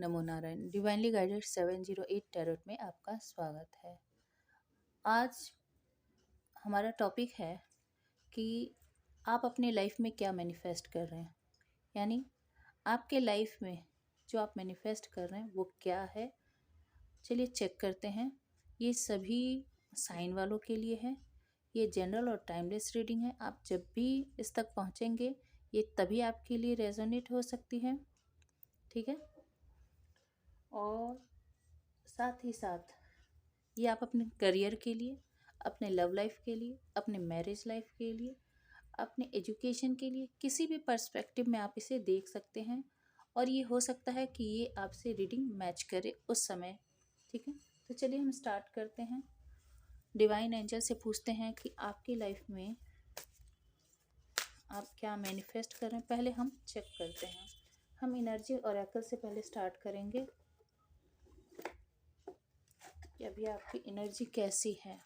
नमो Narayan. Divinely guided 708 tarot में आपका स्वागत है। आज हमारा टॉपिक है कि आप अपने लाइफ में क्या मैनिफेस्ट कर रहे हैं, यानी आपके लाइफ में जो आप मैनिफेस्ट कर रहे हैं वो क्या है। चलिए चेक करते हैं। ये सभी साइन वालों के लिए है। ये जनरल और टाइमलेस रीडिंग है। आप जब भी इस तक पहुंचेंगे ये तभी आपके लिए रेजोनेट हो सकती है, ठीक है। और साथ ही साथ ये आप अपने करियर के लिए, अपने लव लाइफ के लिए, अपने मैरिज लाइफ के लिए, अपने एजुकेशन के लिए, किसी भी पर्सपेक्टिव में आप इसे देख सकते हैं। और ये हो सकता है कि ये आपसे रीडिंग मैच करे उस समय, ठीक है। तो चलिए हम स्टार्ट करते हैं। डिवाइन एंजल से पूछते हैं कि आपकी लाइफ में आप क्या मैनिफेस्ट कर रहे हैं। पहले हम चेक करते हैं। हम एनर्जी ऑरेकल से पहले स्टार्ट करेंगे कि अभी आपकी एनर्जी कैसी है।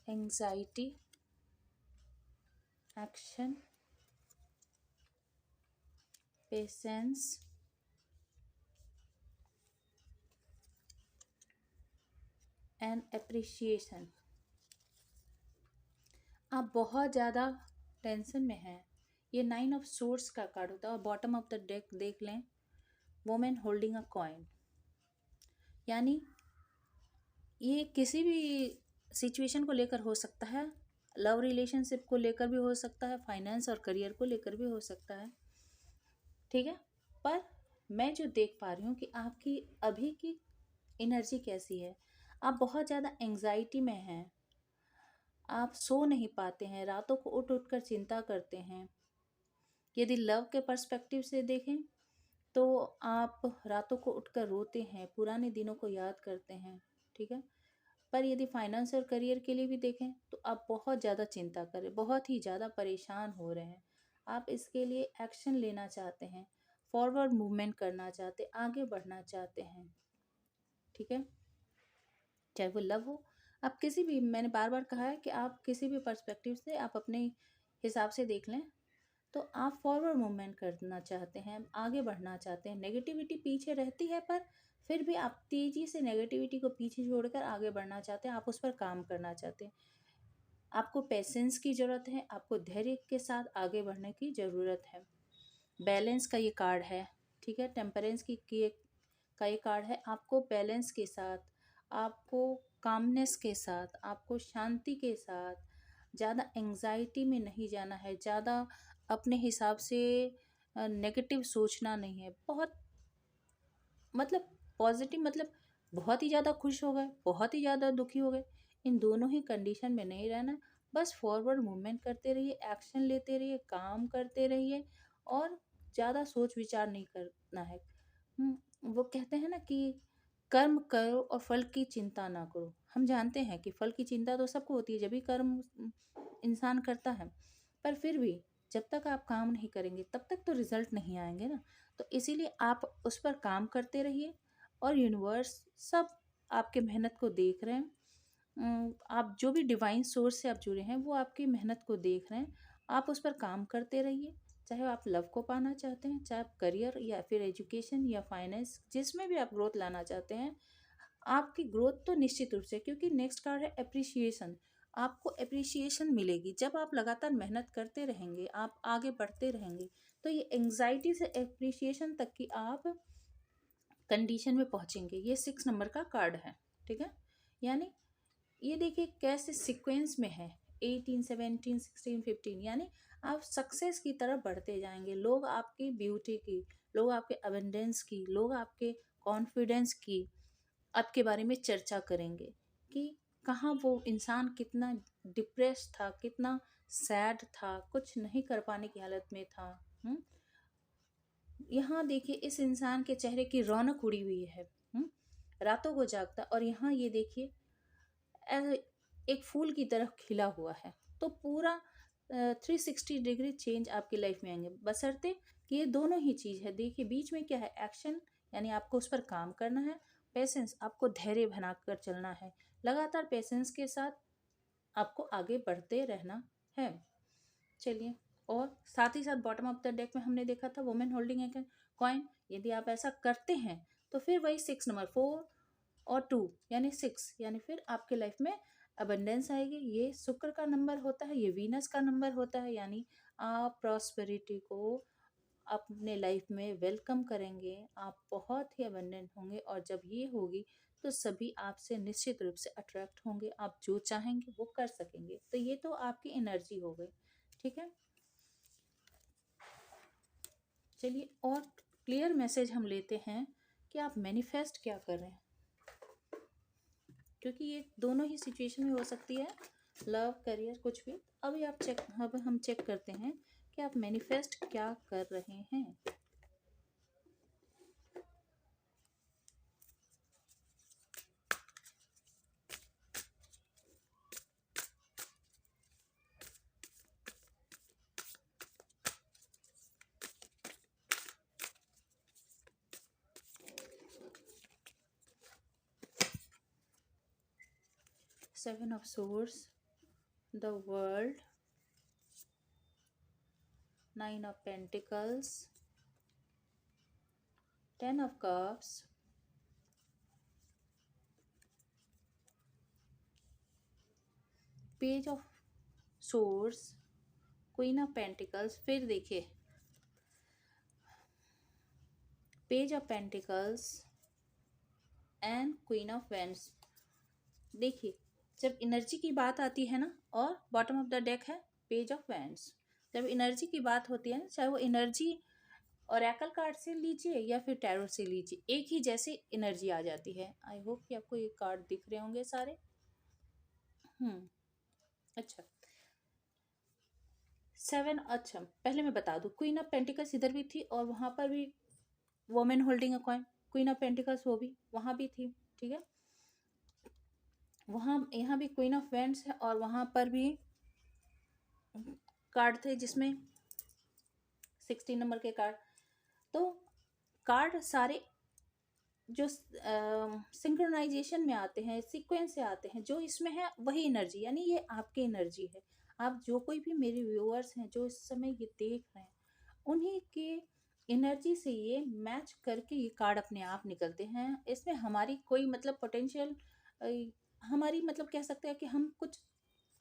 Anxiety, action, patience, and appreciation. आप बहुत ज़्यादा टेंशन में हैं। ये 9 ऑफ सोर्ड्स का कार्ड होता है और बॉटम ऑफ द डेक देख लें, वुमेन होल्डिंग अ कॉइन, यानी ये किसी भी सिचुएशन को लेकर हो सकता है। लव रिलेशनशिप को लेकर भी हो सकता है, फाइनेंस और करियर को लेकर भी हो सकता है, ठीक है। पर मैं जो देख पा रही हूँ कि आपकी अभी की एनर्जी कैसी है। आप बहुत ज़्यादा एंजाइटी में हैं। आप सो नहीं पाते हैं, रातों को उठ उठ कर चिंता करते हैं। यदि लव के पर्सपेक्टिव से देखें तो आप रातों को उठकर रोते हैं, पुराने दिनों को याद करते हैं, ठीक है। पर यदि फाइनेंस और करियर के लिए भी देखें तो आप बहुत ज़्यादा चिंता कर रहे हैं, बहुत ही ज़्यादा परेशान हो रहे हैं। आप इसके लिए एक्शन लेना चाहते हैं, फॉरवर्ड मूवमेंट करना चाहते, आगे बढ़ना चाहते हैं, ठीक है। चाहे वो लव हो, आप किसी भी, मैंने बार बार कहा है कि आप किसी भी पर्सपेक्टिव से आप अपने हिसाब से देख लें, तो आप फॉरवर्ड मूवमेंट करना चाहते हैं, आगे बढ़ना चाहते हैं। नेगेटिविटी पीछे रहती है पर फिर भी आप तेज़ी से नेगेटिविटी को पीछे छोड़कर आगे बढ़ना चाहते हैं, आप उस पर काम करना चाहते हैं। आपको पेशेंस की ज़रूरत है, आपको धैर्य के साथ आगे बढ़ने की ज़रूरत है। बैलेंस का ये कार्ड है, ठीक है। टेम्परेंस का ये कार्ड है। आपको बैलेंस के साथ, आपको कामनेस के साथ, आपको शांति के साथ, ज़्यादा एंजाइटी में नहीं जाना है, ज़्यादा अपने हिसाब से नेगेटिव सोचना नहीं है। बहुत मतलब पॉजिटिव, मतलब बहुत ही ज़्यादा खुश हो गए, बहुत ही ज़्यादा दुखी हो गए, इन दोनों ही कंडीशन में नहीं रहना। बस फॉरवर्ड मूवमेंट करते रहिए, एक्शन लेते रहिए, काम करते रहिए और ज़्यादा सोच विचार नहीं करना है। वो कहते हैं ना कि कर्म करो और फल की चिंता ना करो। हम जानते हैं कि फल की चिंता तो सबको होती है, जब भी कर्म इंसान करता है, पर फिर भी जब तक आप काम नहीं करेंगे तब तक तो रिजल्ट नहीं आएंगे ना। तो इसीलिए आप उस पर काम करते रहिए और यूनिवर्स सब आपके मेहनत को देख रहे हैं। आप जो भी डिवाइन सोर्स से आप जुड़े हैं वो आपकी मेहनत को देख रहे हैं। आप उस पर काम करते रहिए, चाहे आप लव को पाना चाहते हैं, चाहे आप करियर या फिर एजुकेशन या फाइनेंस, जिसमें भी आप ग्रोथ लाना चाहते हैं, आपकी ग्रोथ तो निश्चित रूप से, क्योंकि नेक्स्ट कार्ड है एप्रिसिएशन। आपको एप्रिसिएशन मिलेगी जब आप लगातार मेहनत करते रहेंगे, आप आगे बढ़ते रहेंगे। तो ये एंग्जाइटी से एप्रिसिएशन तक की आप कंडीशन में पहुंचेंगे। ये 6 नंबर का कार्ड है, ठीक है। यानी ये देखिए कैसे सीक्वेंस में है, 18, 17, 16, 15, यानी आप सक्सेस की तरफ बढ़ते जाएंगे। लोग आपकी ब्यूटी की, लोग आपके अबेंडेंस की, लोग आपके कॉन्फिडेंस की, आपके बारे में चर्चा करेंगे कि कहाँ वो इंसान कितना डिप्रेस था, कितना सैड था, कुछ नहीं कर पाने की हालत में था। यहाँ देखिए इस इंसान के चेहरे की रौनक उड़ी हुई है, रातों को जागता। और यहाँ ये देखिए एक फूल की तरह खिला हुआ है। तो पूरा 360 डिग्री चेंज आपकी लाइफ में आएंगे, बशर्ते कि ये दोनों ही चीज़ है। देखिए बीच में क्या है, एक्शन, यानी आपको उस पर काम करना है। पेशेंस, आपको धैर्य बनाकर चलना है। लगातार पेशेंस के साथ आपको आगे बढ़ते रहना है। चलिए, और साथ ही साथ बॉटम ऑफ द डेक में हमने देखा था वुमेन होल्डिंग ए कॉइन। यदि आप ऐसा करते हैं तो फिर वही 6 नंबर 4 और 2 यानी 6, यानी फिर आपके लाइफ में अबंडेंस आएगी। ये शुक्र का नंबर होता है, ये वीनस का नंबर होता है, यानी आप प्रॉस्पेरिटी को अपने लाइफ में वेलकम करेंगे, आप बहुत ही अबंडेंट होंगे, और जब ये होगी तो सभी आपसे निश्चित रूप से अट्रैक्ट होंगे, आप जो चाहेंगे वो कर सकेंगे। तो ये तो आपकी एनर्जी हो गई, ठीक है। चलिए, और क्लियर मैसेज हम लेते हैं कि आप मैनिफेस्ट क्या कर रहे हैं, क्योंकि ये दोनों ही सिचुएशन में हो सकती है, लव, करियर, कुछ भी। अब हम चेक करते हैं कि आप मैनिफेस्ट क्या कर रहे हैं। 7 of Swords, the World, 9 of Pentacles, 10 of Cups, Page of Swords, Queen of Pentacles, फिर देखिए Page of Pentacles and Queen of Wands। देखिए, जब एनर्जी की बात आती है ना, और बॉटम ऑफ द डेक है पेज ऑफ वैंड्स। जब एनर्जी की बात होती है ना, चाहे वो एनर्जी ओरेकल कार्ड से लीजिए या फिर टैरो से लीजिए, एक ही जैसी एनर्जी आ जाती है। आई होप कि आपको ये कार्ड दिख रहे होंगे सारे। अच्छा, 7, अच्छा पहले मैं बता दूं, क्वीन ऑफ पेंटिकल्स इधर भी थी और वहां पर भी women holding a coin, queen of pentacles वो भी वहां भी थी, ठीक है। वहां यहाँ भी क्वीन ऑफ वेंड्स है और वहां पर भी कार्ड थे जिसमें 16 नंबर के कार्ड। तो कार्ड सारे जो सिंक्रोनाइजेशन में आते हैं, सीक्वेंस से आते हैं, जो इसमें है वही एनर्जी, यानी ये आपकी एनर्जी है। आप जो कोई भी मेरे व्यूअर्स हैं जो इस समय ये देख रहे हैं, उन्हीं के एनर्जी से ये मैच करके ये कार्ड अपने आप निकलते हैं। इसमें हमारी कोई मतलब पोटेंशियल, हमारी मतलब कह सकते हैं कि हम कुछ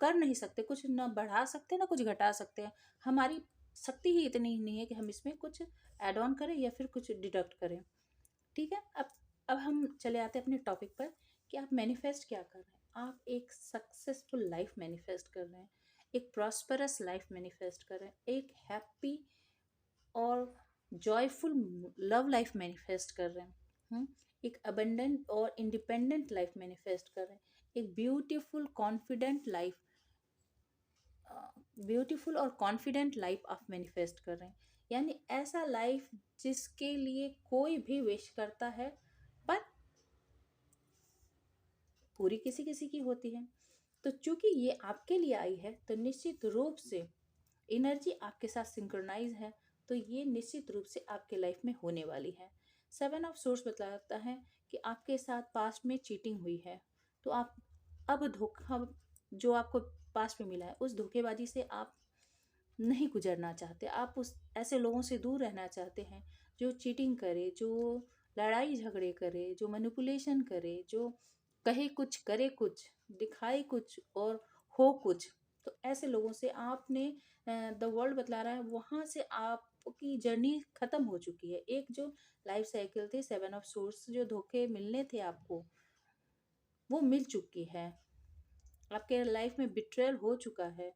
कर नहीं सकते, कुछ ना बढ़ा सकते ना कुछ घटा सकते हैं। हमारी शक्ति ही इतनी नहीं है कि हम इसमें कुछ ऐड ऑन करें या फिर कुछ डिडक्ट करें, ठीक है। अब हम चले आते हैं अपने टॉपिक पर कि आप मैनिफेस्ट क्या कर रहे हैं। आप एक सक्सेसफुल लाइफ मैनिफेस्ट कर रहे हैं, एक प्रॉस्परस लाइफ मैनिफेस्ट कर रहे हैं, एक हैप्पी और जॉयफुल लव लाइफ मैनिफेस्ट कर रहे हैं, एक अबंडेंट और इंडिपेंडेंट लाइफ मैनिफेस्ट कर रहे हैं, एक ब्यूटीफुल और कॉन्फिडेंट लाइफ आप मैनिफेस्ट कर रहे हैं। यानी ऐसा लाइफ जिसके लिए कोई भी विश करता है, पर पूरी किसी किसी की होती है। तो चूंकि ये आपके लिए आई है तो निश्चित रूप से एनर्जी आपके साथ सिंक्रोनाइज है, तो ये निश्चित रूप से आपके लाइफ में होने वाली है। 7 ऑफ सोर्स बताता है कि आपके साथ पास्ट में चीटिंग हुई है, तो आप अब धोखा जो आपको पास्ट में मिला है उस धोखेबाजी से आप नहीं गुजरना चाहते। आप उस ऐसे लोगों से दूर रहना चाहते हैं जो चीटिंग करे, जो लड़ाई झगड़े करे, जो मैनिपुलेशन करे, जो कहे कुछ करे कुछ, दिखाए कुछ और हो कुछ। तो ऐसे लोगों से आपने, द वर्ल्ड बतला रहा है, वहां से आपकी जर्नी खत्म हो चुकी है। एक जो लाइफ साइकिल थी 7 ऑफ सोर्स, जो धोखे मिलने थे आपको वो मिल चुकी है। आपके लाइफ में बिट्रेयल हो चुका है,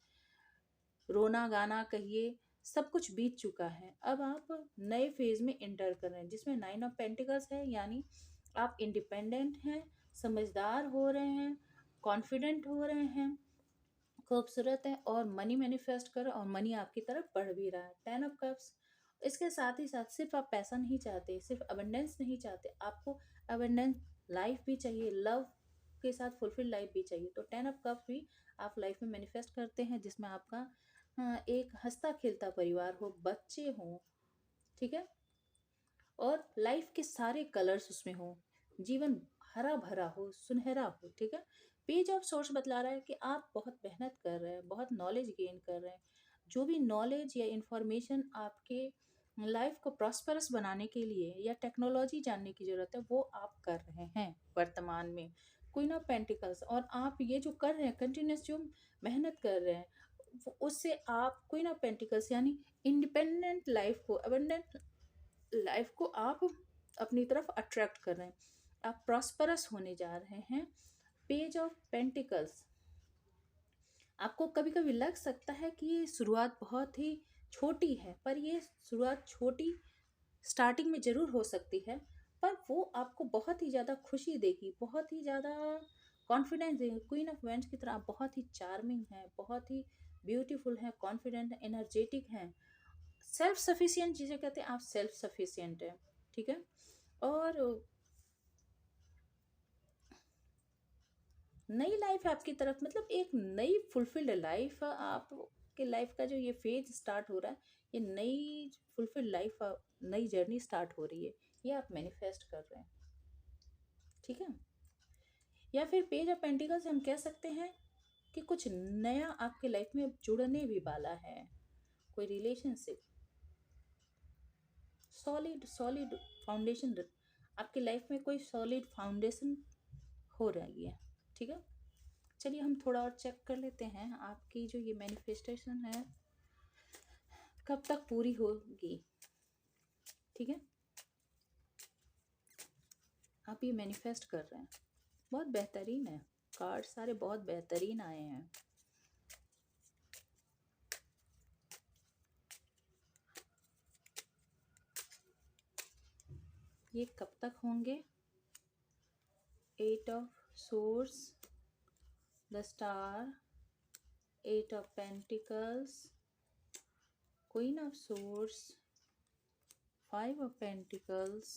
रोना गाना कहिए, सब कुछ बीत चुका है। अब आप नए फेज में एंटर कर रहे हैं जिसमें 9 ऑफ पेंटिकल्स है, यानी आप इंडिपेंडेंट हैं, समझदार हो रहे हैं, कॉन्फिडेंट हो रहे हैं, खूबसूरत है, और मनी मैनिफेस्ट करो और मनी आपकी तरफ बढ़ भी रहा है। 10 ऑफ कप्स, इसके साथ ही साथ सिर्फ आप पैसा नहीं चाहते, सिर्फ अबंडेंस नहीं चाहते, आपको अबंडेंस लाइफ भी चाहिए, लव के साथ फुलफिल लाइफ भी चाहिए। तो 10 ऑफ कप्स भी आप लाइफ में मैनिफेस्ट करते हैं जिसमें आपका एक हंसता खेलता परिवार हो, बच्चे हों, ठीक है, और लाइफ के सारे कलर्स उसमें हो, जीवन हरा भरा हो, सुनहरा हो, ठीक है। पेज ऑफ सोर्स बतला रहा है कि आप बहुत मेहनत कर रहे हैं, बहुत नॉलेज गेन कर रहे हैं। जो भी नॉलेज या इंफॉर्मेशन आपके लाइफ को प्रॉस्परस बनाने के लिए या टेक्नोलॉजी जानने की ज़रूरत है, वो आप कर रहे हैं वर्तमान में। क्वीन ऑफ पेंटिकल्स, और आप ये जो कर रहे हैं, कंटिन्यूस जो मेहनत कर रहे हैं, उससे आप क्वीन ऑफ पेंटिकल्स यानी इंडिपेंडेंट लाइफ को, अबंडेंट लाइफ को आप अपनी तरफ अट्रैक्ट कर रहे हैं। आप प्रॉस्परस होने जा रहे हैं। पेज ऑफ पेंटिकल्स, आपको कभी कभी लग सकता है कि ये शुरुआत बहुत ही छोटी है, पर ये शुरुआत छोटी स्टार्टिंग में ज़रूर हो सकती है, पर वो आपको बहुत ही ज़्यादा खुशी देगी, बहुत ही ज़्यादा कॉन्फिडेंस देगी। क्वीन ऑफ वेंट्स की तरह आप बहुत ही चार्मिंग हैं, बहुत ही ब्यूटीफुल हैं, कॉन्फिडेंट, एनर्जेटिक हैं, सेल्फ सफिशिएंट जिसे कहते हैं, आप सेल्फ सफिशिएंट हैं। ठीक है। और नई लाइफ है आपकी तरफ, मतलब एक नई फुलफिल्ड लाइफ, आपके लाइफ का जो ये फेज स्टार्ट हो रहा है, ये नई फुलफिल्ड लाइफ, नई जर्नी स्टार्ट हो रही है, ये आप मैनिफेस्ट कर रहे हैं। ठीक है। या फिर पेज ऑफ पेंटिकल्स हम कह सकते हैं कि कुछ नया आपके लाइफ में जुड़ने भी वाला है, कोई रिलेशनशिप, सॉलिड सॉलिड फाउंडेशन, आपकी लाइफ में कोई सॉलिड फाउंडेशन हो रही है। ठीक है। चलिए हम थोड़ा और चेक कर लेते हैं आपकी जो ये मैनिफेस्टेशन है कब तक पूरी होगी। ठीक है। आप ये मैनिफेस्ट कर रहे हैं, बहुत बेहतरीन है, कार्ड सारे बहुत बेहतरीन आए हैं। ये कब तक होंगे? 8 of source, the star, 8 of pentacles, queen of source, 5 of pentacles,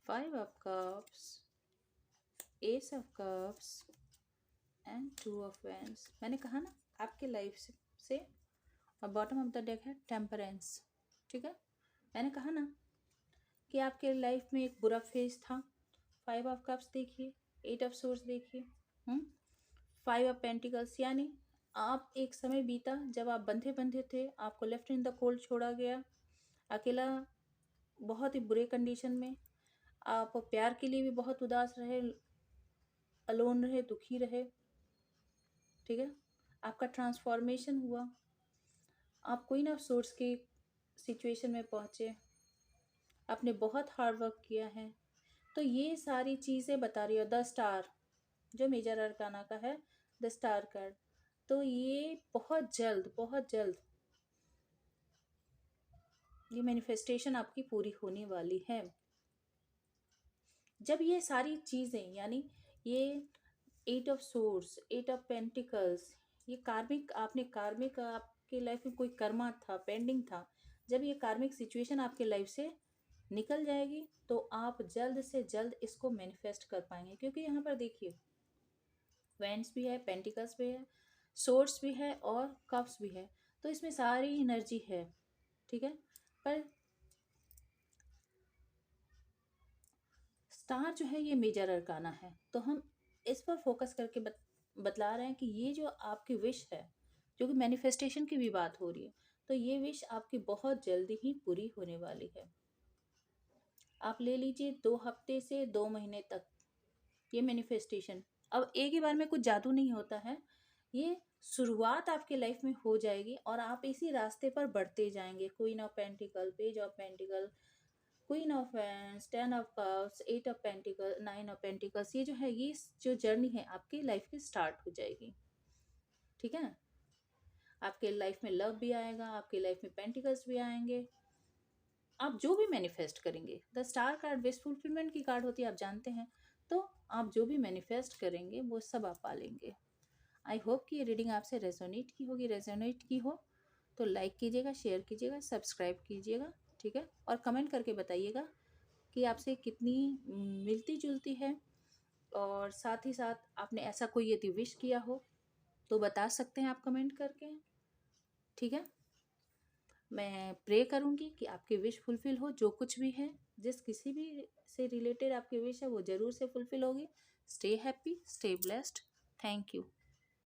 5 of cups, S of cups and 2 of wands. मैंने कहा ना आपके लाइफ से और बॉटम ऑफ द डेक है टेम्परेंस। ठीक है। मैंने कहा ना कि आपके लाइफ में एक बुरा फेज था। 5 ऑफ कप्स देखिए, 8 ऑफ सोर्स देखिए, 5 ऑफ पेंटिकल्स, यानी आप एक समय बीता जब आप बंधे बंधे थे, आपको लेफ्ट इन द कोल्ड छोड़ा गया, अकेला, बहुत ही बुरे कंडीशन में, आप प्यार के लिए भी बहुत उदास रहे, अलोन रहे, दुखी रहे। ठीक है। आपका ट्रांसफॉर्मेशन हुआ, आप क्वीन ऑफ सोर्स की सिचुएशन में पहुँचे, आपने बहुत हार्ड वर्क किया है। तो ये सारी चीज़ें बता रही हो। द स्टार जो मेजर अरकाना का है, द स्टार कार्ड, तो ये बहुत जल्द ये मैनिफेस्टेशन आपकी पूरी होने वाली है। जब ये सारी चीज़ें, यानी ये 8 ऑफ सोर्स, 8 ऑफ पेंटिकल्स, ये कार्मिक, आपके लाइफ में कोई कर्मा था, पेंडिंग था, जब ये कार्मिक सिचुएशन आपके लाइफ से निकल जाएगी तो आप जल्द से जल्द इसको मैनिफेस्ट कर पाएंगे। क्योंकि यहाँ पर देखिए, वेंट्स भी है, पेंटिकल्स भी है, सोर्स भी है और कप्स भी है, तो इसमें सारी एनर्जी है। ठीक है। पर स्टार जो है ये मेजर अरकाना है, तो हम इस पर फोकस करके बतला रहे हैं कि ये जो आपकी विश है, जो कि मैनिफेस्टेशन की भी बात हो रही है, तो ये विश आपकी बहुत जल्दी ही पूरी होने वाली है। आप ले लीजिए 2 हफ्ते से 2 महीने तक ये मैनिफेस्टेशन। अब एक ही बार में कुछ जादू नहीं होता है, ये शुरुआत आपके लाइफ में हो जाएगी और आप इसी रास्ते पर बढ़ते जाएंगे। Queen of pentacle, page of pentacle, queen of wands, 10 of cups, 8 of pentacle, 9 of pentacles, ये जो है, ये जो जर्नी है आपकी लाइफ की स्टार्ट हो जाएगी। ठीक है। आपके लाइफ में लव भी आएगा, आपके लाइफ में पेंटिकल्स भी आएंगे। आप जो भी मैनिफेस्ट करेंगे, the star card wish fulfilment की कार्ड होती है, आप जानते हैं, तो आप जो भी मैनिफेस्ट करेंगे वो सब आप पालेंगे। आई होप कि ये रीडिंग आपसे रेजोनेट की होगी। रेजोनेट की हो तो लाइक कीजिएगा, शेयर कीजिएगा, सब्सक्राइब कीजिएगा। ठीक है। और कमेंट करके बताइएगा कि आपसे कितनी मिलती जुलती है, और साथ ही साथ आपने ऐसा कोई यदि विश किया हो तो बता सकते हैं आप कमेंट करके। ठीक है। मैं प्रे करूँगी कि आपकी विश फुलफ़िल हो, जो कुछ भी है, जिस किसी भी से रिलेटेड आपकी विश है वो ज़रूर से फुलफ़िल होगी। Stay happy, stay blessed. Thank you.